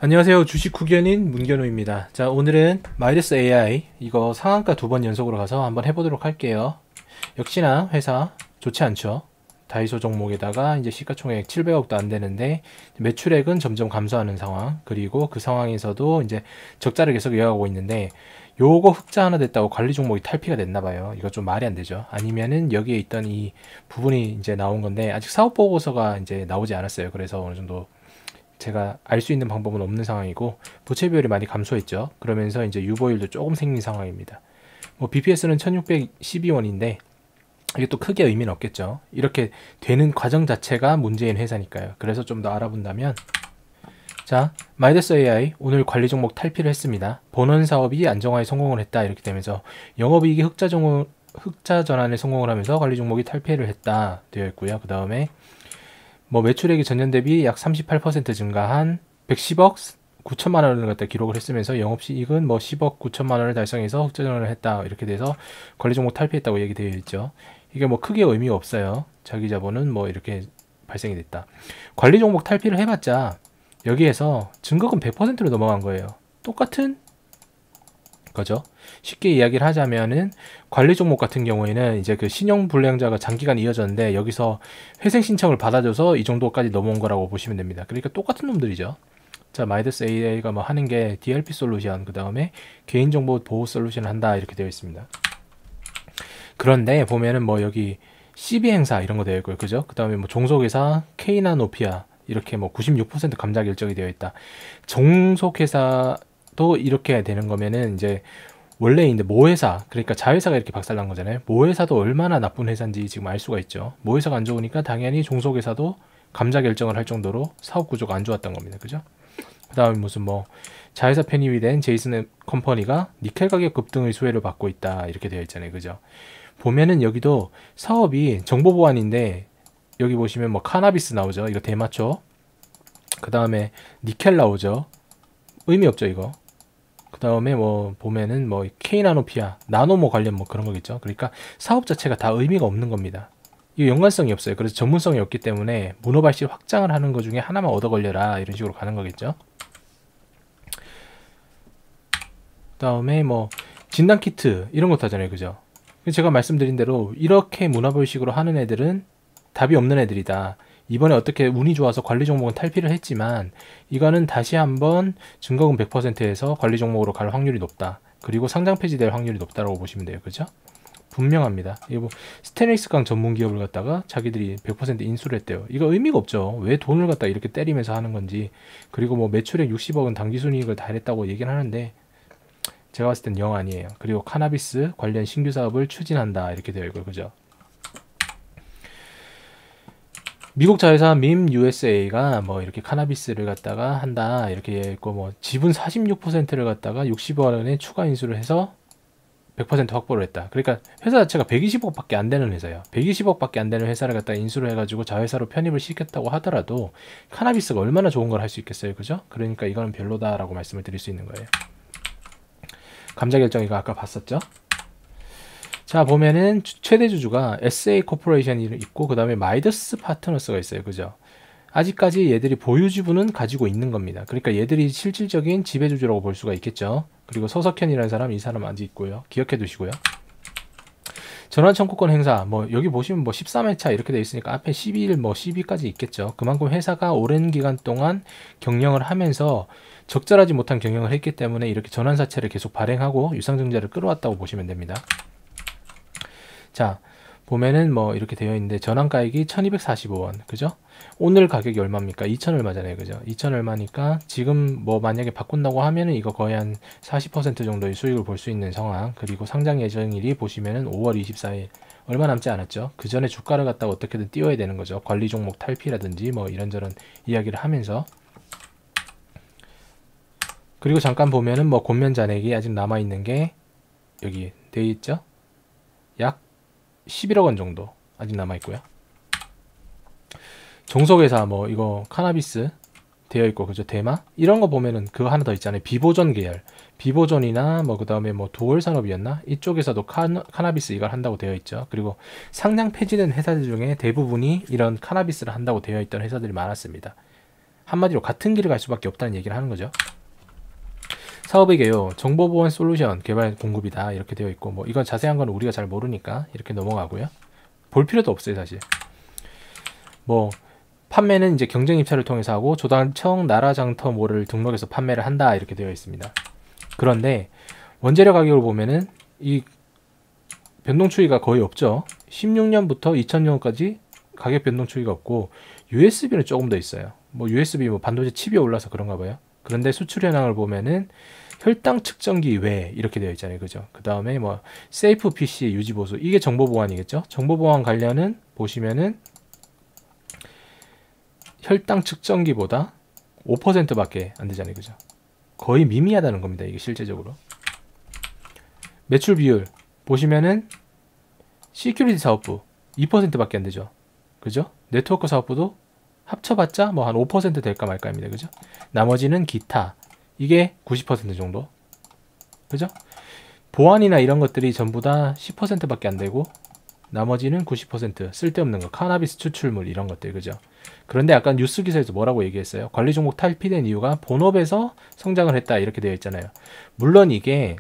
안녕하세요. 주식 후견인 문견우입니다. 자, 오늘은 마이더스 AI 이거 상한가 2번 연속으로 가서 한번 해보도록 할게요. 역시나 회사 좋지 않죠. 다이소 종목에다가 이제 시가총액 700억도 안 되는데 매출액은 점점 감소하는 상황, 그리고 그 상황에서도 이제 적자를 계속 이어가고 있는데, 요거 흑자 하나 됐다고 관리 종목이 탈피가 됐나 봐요. 이거 좀 말이 안 되죠. 아니면은 여기에 있던 이 부분이 이제 나온 건데 아직 사업 보고서가 이제 나오지 않았어요. 그래서 어느 정도 제가 알 수 있는 방법은 없는 상황이고, 부채 비율이 많이 감소했죠. 그러면서 이제 유보율도 조금 생긴 상황입니다. 뭐 BPS는 1612원인데 이게 또 크게 의미는 없겠죠. 이렇게 되는 과정 자체가 문제인 회사니까요. 그래서 좀 더 알아본다면, 자, 마이더스 AI 오늘 관리 종목 탈피를 했습니다. 본원 사업이 안정화에 성공을 했다, 이렇게 되면서 영업이익이 흑자 전환에 성공을 하면서 관리 종목이 탈피를 했다 되어 있고요. 그 다음에 뭐 매출액이 전년 대비 약 38% 증가한 110억 9천만 원을 갖다 기록을 했으면서 영업이익은 뭐 10억 9천만 원을 달성해서 흑자전환을 했다, 이렇게 돼서 관리 종목 탈피했다고 얘기되어 있죠. 이게 뭐 크게 의미가 없어요. 자기 자본은 뭐 이렇게 발생이 됐다. 관리 종목 탈피를 해봤자 여기에서 증거금 100%로 넘어간 거예요. 똑같은 거죠. 쉽게 이야기를 하자면은 관리 종목 같은 경우에는 이제 그 신용 불량자가 장기간 이어졌는데 여기서 회생 신청을 받아줘서 이 정도까지 넘어온 거라고 보시면 됩니다. 그러니까 똑같은 놈들이죠. 자, 마이더스 AI가 뭐 하는 게 DLP 솔루션, 그 다음에 개인정보 보호 솔루션을 한다, 이렇게 되어 있습니다. 그런데 보면은 뭐 여기 CB 행사 이런 거 되어 있고요. 그죠? 그 다음에 뭐 종속회사 케이나노피아 이렇게 뭐 96% 감자 결정이 되어 있다. 종속회사도 이렇게 되는 거면은 이제 원래 이제 모회사, 그러니까 자회사가 이렇게 박살난 거잖아요. 모회사도 얼마나 나쁜 회사인지 지금 알 수가 있죠. 모회사가 안 좋으니까 당연히 종속회사도 감자 결정을 할 정도로 사업 구조가 안 좋았던 겁니다. 그죠? 그 다음에 무슨 뭐 자회사 편입이 된 제이슨 컴퍼니가 니켈 가격 급등의 수혜를 받고 있다, 이렇게 되어 있잖아요. 그죠? 보면은 여기도 사업이 정보 보안인데 여기 보시면 뭐 카나비스 나오죠. 이거 대마초. 그 다음에 니켈 나오죠. 의미 없죠, 이거. 그 다음에 뭐 보면은 뭐 K나노피아, 나노모 관련 뭐 그런 거겠죠. 그러니까 사업 자체가 다 의미가 없는 겁니다. 이거 연관성이 없어요. 그래서 전문성이 없기 때문에 문어발실 확장을 하는 것 중에 하나만 얻어 걸려라, 이런 식으로 가는 거겠죠. 그 다음에 뭐 진단키트 이런 것도 하잖아요. 그죠? 제가 말씀드린 대로 이렇게 문화발식으로 하는 애들은 답이 없는 애들이다. 이번에 어떻게 운이 좋아서 관리 종목은 탈피를 했지만 이거는 다시 한번 증거금 100%에서 관리 종목으로 갈 확률이 높다. 그리고 상장 폐지될 확률이 높다라고 보시면 돼요. 그죠? 분명합니다. 이거 뭐 스테인리스 강 전문 기업을 갖다가 자기들이 100% 인수를 했대요. 이거 의미가 없죠. 왜 돈을 갖다 이렇게 때리면서 하는 건지. 그리고 뭐 매출액 60억은 당기순이익을 다 했다고 얘기를 하는데 제가 봤을 땐 영 아니에요. 그리고 카나비스 관련 신규 사업을 추진한다, 이렇게 되어 있고요. 그죠? 미국 자회사 밈 USA가 뭐 이렇게 카나비스를 갖다가 한다, 이렇게 있고, 뭐 지분 46%를 갖다가 60원에 추가 인수를 해서 100% 확보를 했다. 그러니까 회사 자체가 120억밖에 안 되는 회사예요. 120억밖에 안 되는 회사를 갖다 인수를 해가지고 자회사로 편입을 시켰다고 하더라도 카나비스가 얼마나 좋은 걸 할 수 있겠어요. 그죠? 그러니까 이거는 별로다라고 말씀을 드릴 수 있는 거예요. 감자 결정이가 아까 봤었죠? 자, 보면은 최대 주주가 SA 코퍼레이션이 있고 그 다음에 마이더스 파트너스가 있어요. 그죠? 아직까지 얘들이 보유 지분은 가지고 있는 겁니다. 그러니까 얘들이 실질적인 지배주주라고 볼 수가 있겠죠. 그리고 서석현이라는 사람, 이 사람 아직 있고요. 기억해 두시고요. 전환 청구권 행사, 뭐 여기 보시면 뭐 13회차 이렇게 돼 있으니까 앞에 12일 뭐 12까지 있겠죠. 그만큼 회사가 오랜 기간 동안 경영을 하면서 적절하지 못한 경영을 했기 때문에 이렇게 전환사채를 계속 발행하고 유상증자를 끌어왔다고 보시면 됩니다. 자, 보면은 뭐 이렇게 되어 있는데 전환가액이 1245원, 그죠? 오늘 가격이 얼마입니까? 2000 얼마잖아요. 그죠? 2000 얼마니까 지금 뭐 만약에 바꾼다고 하면은 이거 거의 한 40% 정도의 수익을 볼 수 있는 상황. 그리고 상장 예정일이 보시면은 5월 24일, 얼마 남지 않았죠. 그 전에 주가를 갖다가 어떻게든 띄워야 되는 거죠. 관리 종목 탈피라든지 뭐 이런저런 이야기를 하면서. 그리고 잠깐 보면은 뭐 권면 잔액이 아직 남아 있는 게 여기 되어 있죠. 약 11억 원 정도 아직 남아 있고요. 종속회사 뭐 이거 카나비스 되어 있고, 그죠? 대마 이런 거 보면은 그거 하나 더 있잖아요. 비보존 계열, 비보존이나 뭐 그 다음에 뭐 도월 산업이었나, 이쪽에서도 카나비스 이걸 한다고 되어 있죠. 그리고 상장 폐지된 회사들 중에 대부분이 이런 카나비스를 한다고 되어 있던 회사들이 많았습니다. 한마디로 같은 길을 갈 수밖에 없다는 얘기를 하는 거죠. 사업의 개요. 정보보안 솔루션 개발 공급이다. 이렇게 되어 있고, 뭐 이건 자세한 건 우리가 잘 모르니까 이렇게 넘어가고요. 볼 필요도 없어요, 사실. 뭐 판매는 이제 경쟁 입찰을 통해서 하고 조단청 나라장터모를 등록해서 판매를 한다. 이렇게 되어 있습니다. 그런데 원재료 가격을 보면은 이 변동 추이가 거의 없죠. 16년부터 2000년까지 가격 변동 추이가 없고, USB는 조금 더 있어요. 뭐 USB 뭐 반도체 칩이 올라서 그런가 봐요. 그런데 수출 현황을 보면은 혈당 측정기 외 이렇게 되어 있잖아요. 그죠? 그 다음에 뭐 세이프 PC 유지 보수, 이게 정보 보안이겠죠. 정보 보안 관련은 보시면은 혈당 측정기보다 5%밖에 안 되잖아요. 그죠? 거의 미미하다는 겁니다. 이게 실제적으로. 매출 비율 보시면은 시큐리티 사업부 2%밖에 안 되죠. 그죠? 네트워크 사업부도 합쳐봤자 뭐 한 5% 될까 말까입니다. 그죠? 나머지는 기타, 이게 90% 정도. 그죠? 보안이나 이런 것들이 전부 다 10%밖에 안 되고, 나머지는 90% 쓸데없는 거, 카나비스 추출물 이런 것들. 그죠? 그런데 약간 뉴스 기사에서 뭐라고 얘기했어요? 관리 종목 탈피된 이유가 본업에서 성장을 했다, 이렇게 되어 있잖아요. 물론 이게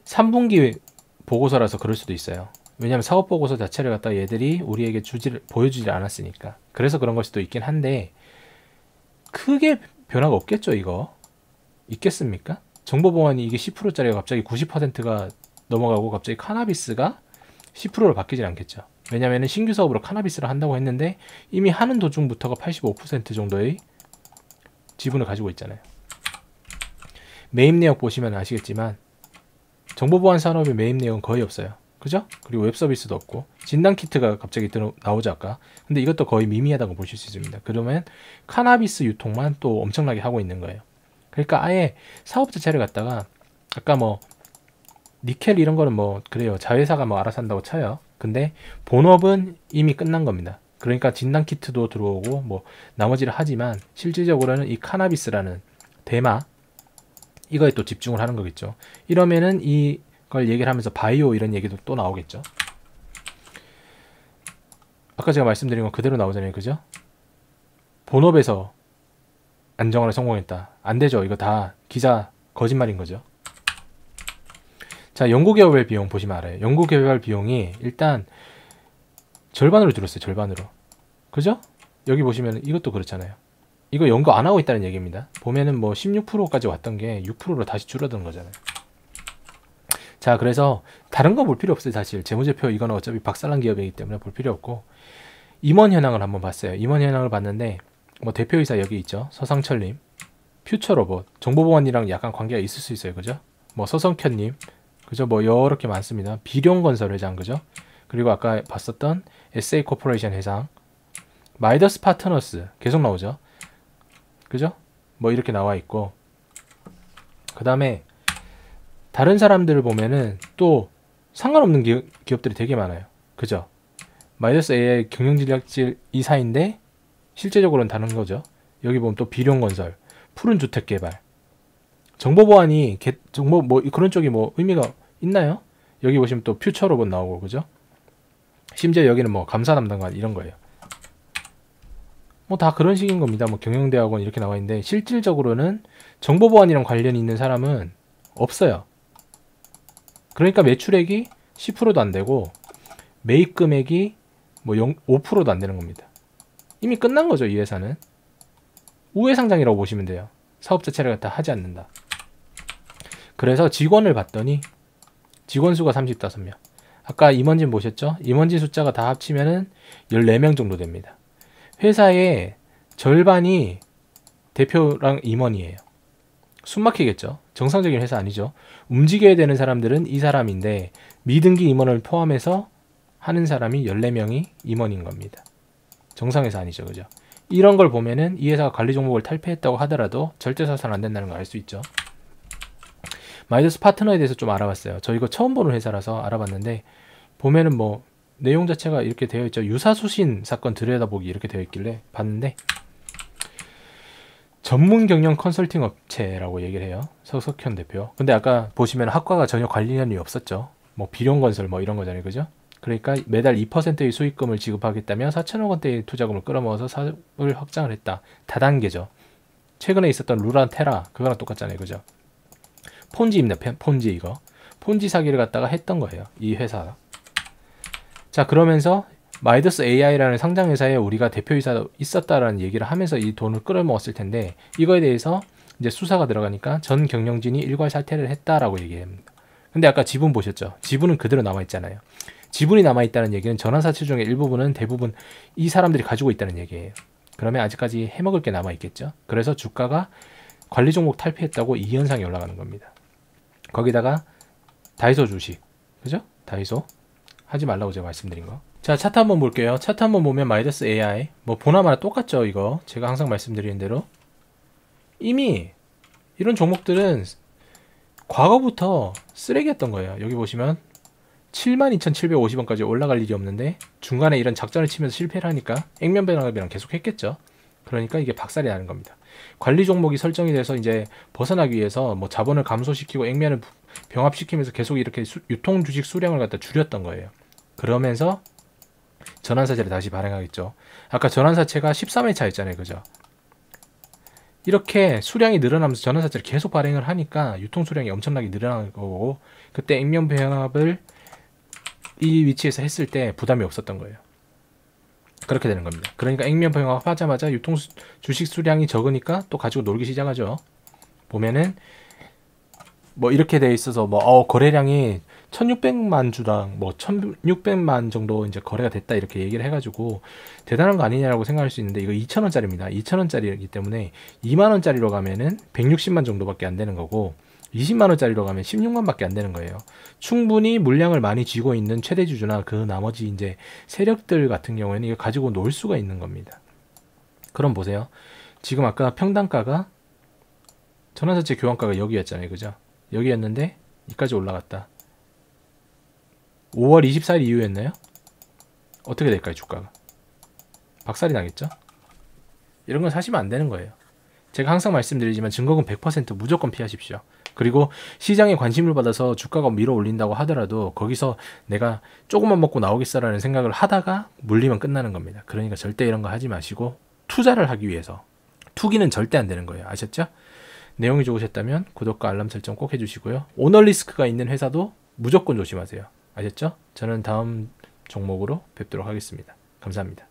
3분기 보고서라서 그럴 수도 있어요. 왜냐하면 사업 보고서 자체를 갖다 얘들이 우리에게 보여주질 않았으니까. 그래서 그런 걸 수도 있긴 한데, 크게 변화가 없겠죠. 이거 있겠습니까? 정보보안이 이게 10%짜리가 갑자기 90%가 넘어가고 갑자기 카나비스가 10%로 바뀌질 않겠죠. 왜냐하면 신규 사업으로 카나비스를 한다고 했는데 이미 하는 도중부터가 85% 정도의 지분을 가지고 있잖아요. 매입 내역 보시면 아시겠지만 정보보안 산업의 매입 내역은 거의 없어요. 그죠? 그리고 웹 서비스도 없고, 진단 키트가 갑자기 나오죠 아까. 근데 이것도 거의 미미하다고 보실 수 있습니다. 그러면 카나비스 유통만 또 엄청나게 하고 있는 거예요. 그러니까 아예 사업 자체를 갖다가, 아까 뭐 니켈 이런 거는 뭐 그래요, 자회사가 뭐 알아서 한다고 쳐요. 근데 본업은 이미 끝난 겁니다. 그러니까 진단 키트도 들어오고 뭐 나머지를 하지만 실질적으로는 이 카나비스라는 대마, 이거에 또 집중을 하는 거겠죠. 이러면은 이걸 얘기를 하면서 바이오 이런 얘기도 또 나오겠죠. 아까 제가 말씀드린 건 그대로 나오잖아요. 그죠? 본업에서 안정화를 성공했다. 안 되죠. 이거 다 기자 거짓말인 거죠. 자, 연구개발 비용 보시면 알아요. 연구개발 비용이 일단 절반으로 줄었어요. 절반으로. 그죠? 여기 보시면 이것도 그렇잖아요. 이거 연구 안 하고 있다는 얘기입니다. 보면은 뭐 16%까지 왔던 게 6%로 다시 줄어든 거잖아요. 자, 그래서 다른 거 볼 필요 없어요. 사실 재무제표 이거는 어차피 박살난 기업이기 때문에 볼 필요 없고, 임원 현황을 한번 봤어요. 임원 현황을 봤는데 뭐 대표이사 여기 있죠. 서상철님, 퓨처로봇, 정보보안이랑 약간 관계가 있을 수 있어요. 그죠? 뭐 서성현님, 그죠? 뭐 여러 개 많습니다. 비룡건설 회장, 그죠? 그리고 아까 봤었던 SA 코퍼레이션 회장, 마이더스 파트너스 계속 나오죠. 그죠? 뭐 이렇게 나와 있고, 그 다음에 다른 사람들을 보면은 또 상관없는 기업들이 되게 많아요. 그죠? 마이더스 AI 경영전략실 이사인데 실제적으로는 다른 거죠. 여기 보면 또 비룡건설, 푸른주택개발, 정보보안이 정보 뭐 그런 쪽이 뭐 의미가 있나요? 여기 보시면 또 퓨처로봇 나오고, 그죠? 심지어 여기는 뭐 감사 담당관 이런 거예요. 뭐 다 그런 식인 겁니다. 뭐 경영대학원 이렇게 나와 있는데 실질적으로는 정보보안이랑 관련이 있는 사람은 없어요. 그러니까 매출액이 10%도 안 되고 매입 금액이 뭐 5%도 안 되는 겁니다. 이미 끝난 거죠. 이 회사는 우회 상장이라고 보시면 돼요. 사업 자체를 갖다 하지 않는다. 그래서 직원을 봤더니 직원 수가 35명. 아까 임원진 보셨죠? 임원진 숫자가 다 합치면은 14명 정도 됩니다. 회사의 절반이 대표랑 임원이에요. 숨막히겠죠? 정상적인 회사 아니죠. 움직여야 되는 사람들은 이 사람인데 미등기 임원을 포함해서 하는 사람이 14명이 임원인 겁니다. 정상회사 아니죠. 그죠? 이런 걸 보면은 이 회사가 관리 종목을 탈피했다고 하더라도 절대 사선 안 된다는 걸 알 수 있죠. 마이더스 파트너에 대해서 좀 알아봤어요. 저 이거 처음 보는 회사라서 알아봤는데 보면은 뭐 내용 자체가 이렇게 되어 있죠. 유사수신 사건 들여다보기 이렇게 되어 있길래 봤는데, 전문 경영 컨설팅 업체라고 얘기를 해요. 서석현 대표. 근데 아까 보시면 학과가 전혀 관련이 없었죠. 뭐 비룡건설 뭐 이런 거잖아요. 그죠? 그러니까 매달 2%의 수익금을 지급하겠다며 4천억 원대의 투자금을 끌어모아서 사업을 확장을 했다. 다단계죠. 최근에 있었던 루란테라 그거랑 똑같잖아요. 그죠? 폰지입니다. 폰지 이거. 폰지 사기를 갖다가 했던 거예요. 이 회사가. 자, 그러면서 마이더스 AI라는 상장회사에 우리가 대표이사 있었다라는 얘기를 하면서 이 돈을 끌어모았을 텐데 이거에 대해서 이제 수사가 들어가니까 전 경영진이 일괄 사퇴를 했다라고 얘기합니다. 근데 아까 지분 보셨죠? 지분은 그대로 남아있잖아요. 지분이 남아있다는 얘기는 전환사채 중에 일부분은 대부분 이 사람들이 가지고 있다는 얘기예요. 그러면 아직까지 해먹을 게 남아있겠죠. 그래서 주가가 관리 종목 탈피했다고 이 현상이 올라가는 겁니다. 거기다가 다이소 주식, 그죠? 다이소 하지 말라고 제가 말씀드린 거. 자, 차트 한번 볼게요. 차트 한번 보면 마이더스 AI 뭐 보나마나 똑같죠. 이거 제가 항상 말씀드리는 대로 이미 이런 종목들은 과거부터 쓰레기였던 거예요. 여기 보시면 72,750원까지 올라갈 일이 없는데 중간에 이런 작전을 치면서 실패를 하니까 액면변압이랑 계속 했겠죠. 그러니까 이게 박살이 나는 겁니다. 관리 종목이 설정이 돼서 이제 벗어나기 위해서 뭐 자본을 감소시키고 액면을 병합시키면서 계속 이렇게 유통 주식 수량을 갖다 줄였던 거예요. 그러면서 전환사채를 다시 발행하겠죠. 아까 전환사채가 13회차 였잖아요. 그죠? 이렇게 수량이 늘어나면서 전환사채를 계속 발행을 하니까 유통 수량이 엄청나게 늘어나는 거고 그때 액면 병합을 이 위치에서 했을 때 부담이 없었던 거예요. 그렇게 되는 겁니다. 그러니까 액면 병합 하자마자 유통 주식 수량이 적으니까 또 가지고 놀기 시작하죠. 보면은 뭐 이렇게 돼 있어서 뭐 거래량이 1600만 주당 뭐 1600만 정도 이제 거래가 됐다 이렇게 얘기를 해가지고 대단한 거 아니냐라고 생각할 수 있는데 이거 2,000원짜리입니다. 2,000원짜리이기 때문에 2만원짜리로 가면은 160만 정도밖에 안 되는 거고 20만원짜리로 가면 16만 밖에 안 되는 거예요. 충분히 물량을 많이 쥐고 있는 최대주주나 그 나머지 이제 세력들 같은 경우에는 이거 가지고 놀 수가 있는 겁니다. 그럼 보세요. 지금 아까 평단가가 전환사채 교환가가 여기였잖아요. 그죠? 여기였는데 여기까지 올라갔다. 5월 24일 이후였나요? 어떻게 될까요? 주가가 박살이 나겠죠? 이런 건 사시면 안 되는 거예요. 제가 항상 말씀드리지만 증거금 100% 무조건 피하십시오. 그리고 시장에 관심을 받아서 주가가 밀어 올린다고 하더라도 거기서 내가 조금만 먹고 나오겠어라는 생각을 하다가 물리면 끝나는 겁니다. 그러니까 절대 이런 거 하지 마시고 투자를 하기 위해서 투기는 절대 안 되는 거예요. 아셨죠? 내용이 좋으셨다면 구독과 알람 설정 꼭 해주시고요. 오너 리스크가 있는 회사도 무조건 조심하세요. 아셨죠? 저는 다음 종목으로 뵙도록 하겠습니다. 감사합니다.